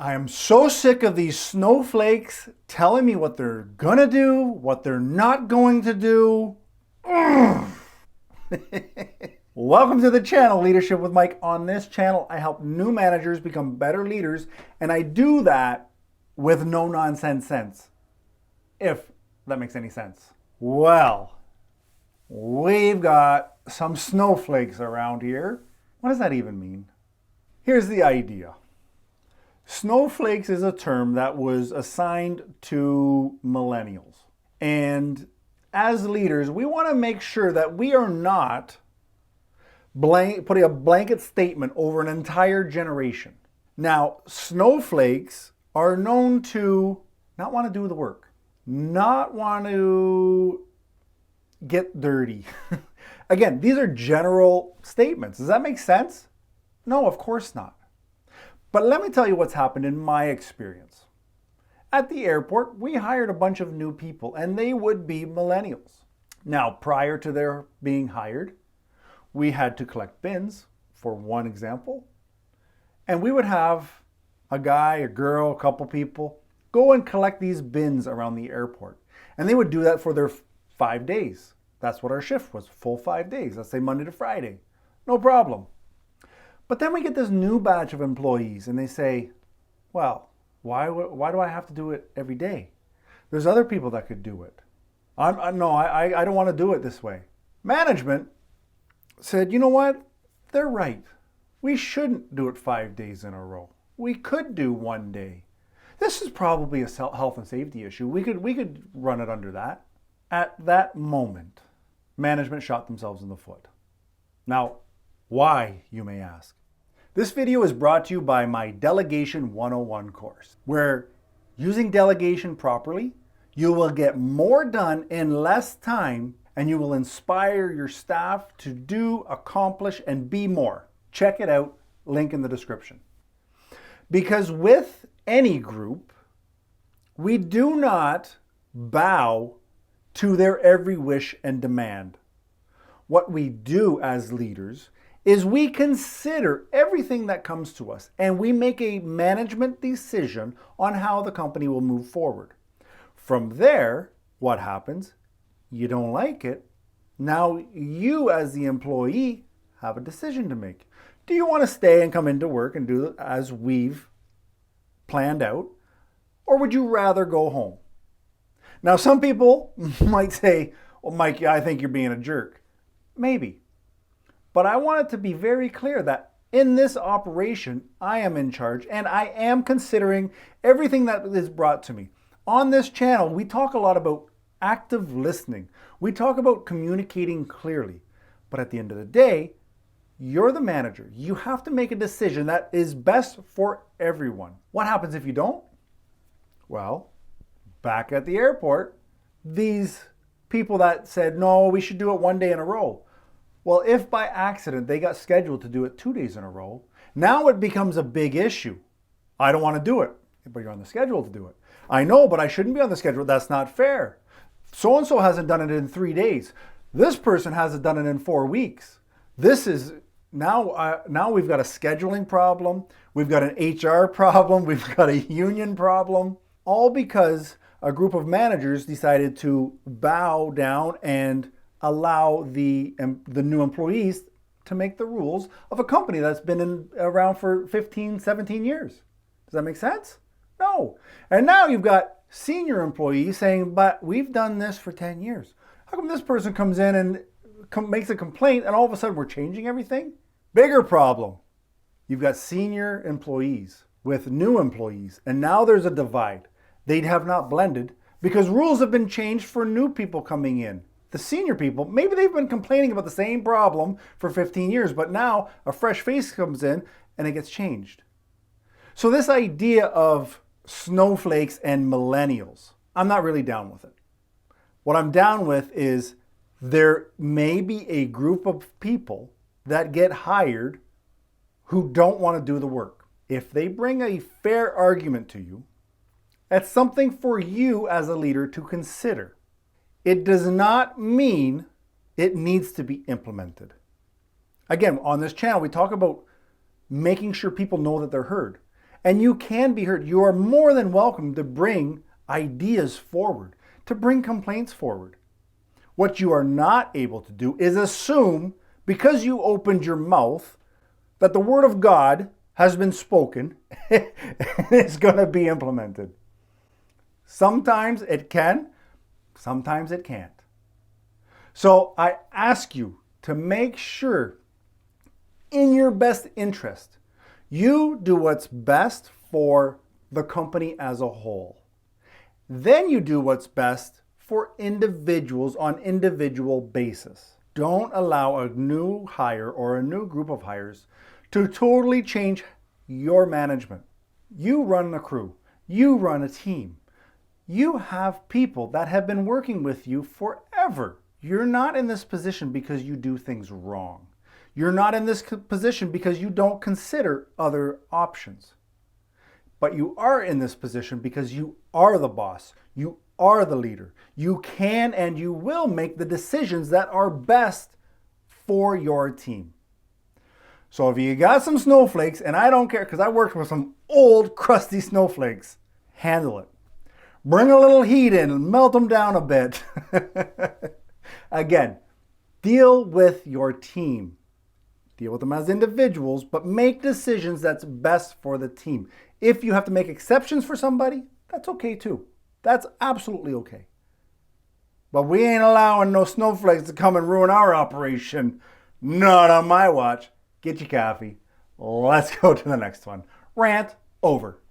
I am so sick of these snowflakes telling me what they're gonna do, what they're not going to do. Welcome to the channel, Leadership with Mike. On this channel, I help new managers become better leaders, and I do that with no nonsense sense, if that makes any sense. Well, we've got some snowflakes around here. What does that even mean? Here's the idea. Snowflakes is a term that was assigned to millennials. And as leaders, we want to make sure that we are not putting a blanket statement over an entire generation. Now, snowflakes are known to not want to do the work, not want to get dirty. Again, these are general statements. Does that make sense? No, of course not. But let me tell you what's happened in my experience. At the airport, we hired a bunch of new people, and they would be millennials. Now, prior to their being hired, we had to collect bins, for one example, and we would have a guy, a girl, a couple people go and collect these bins around the airport. And they would do that for their 5 days. That's what our shift was, full 5 days. Let's say Monday to Friday. No problem. But then we get this new batch of employees and they say, well, why do I have to do it every day? There's other people that could do it. I don't want to do it this way. Management said, you know what? They're right. We shouldn't do it 5 days in a row. We could do 1 day. This is probably a health and safety issue. We could run it under that. At that moment, management shot themselves in the foot. Now, why, you may ask? This video is brought to you by my Delegation 101 course, where using delegation properly, you will get more done in less time and you will inspire your staff to do, accomplish, and be more. Check it out, link in the description. Because with any group, we do not bow to their every wish and demand. What we do as leaders is we consider everything that comes to us and we make a management decision on how the company will move forward. From there, what happens? You don't like it. Now you as the employee have a decision to make. Do you want to stay and come into work and do as we've planned out? Or would you rather go home? Now some people might say, well, Mike, I think you're being a jerk. Maybe. But I want it to be very clear that in this operation, I am in charge and I am considering everything that is brought to me. On this channel, we talk a lot about active listening. We talk about communicating clearly. But at the end of the day, you're the manager. You have to make a decision that is best for everyone. What happens if you don't? Well, back at the airport, these people that said, no, we should do it 1 day in a row. Well, if by accident they got scheduled to do it 2 days in a row, now it becomes a big issue. I don't want to do it, but you're on the schedule to do it. I know, but I shouldn't be on the schedule. That's not fair. So-and-so hasn't done it in 3 days. This person hasn't done it in 4 weeks. This is now we've got a scheduling problem. We've got an HR problem. We've got a union problem. All because a group of managers decided to bow down and allow the new employees to make the rules of a company that's been around for 15, 17 years. Does that make sense? No. And now you've got senior employees saying, but we've done this for 10 years. How come this person comes in and makes a complaint and all of a sudden we're changing everything? Bigger problem. You've got senior employees with new employees, and now there's a divide. They have not blended because rules have been changed for new people coming in. The senior people, maybe they've been complaining about the same problem for 15 years, but now a fresh face comes in and it gets changed. So this idea of snowflakes and millennials, I'm not really down with it. What I'm down with is there may be a group of people that get hired who don't want to do the work. If they bring a fair argument to you, that's something for you as a leader to consider. It does not mean it needs to be implemented. Again, on this channel, we talk about making sure people know that they're heard. And you can be heard. You are more than welcome to bring ideas forward, to bring complaints forward. What you are not able to do is assume, because you opened your mouth, that the word of God has been spoken and is going to be implemented. Sometimes it can, sometimes it can't. So I ask you to make sure, in your best interest, you do what's best for the company as a whole. Then you do what's best for individuals on individual basis. Don't allow a new hire or a new group of hires to totally change your management. You run a crew. You run a team. You have people that have been working with you forever. You're not in this position because you do things wrong. You're not in this position because you don't consider other options. But you are in this position because you are the boss. You are the leader. You can and you will make the decisions that are best for your team. So if you got some snowflakes, and I don't care because I worked with some old crusty snowflakes, handle it. Bring a little heat in and melt them down a bit. Again, deal with your team. Deal with them as individuals, but make decisions that's best for the team. If you have to make exceptions for somebody, that's okay too. That's absolutely okay. But we ain't allowing no snowflakes to come and ruin our operation. Not on my watch. Get your coffee. Let's go to the next one. Rant over.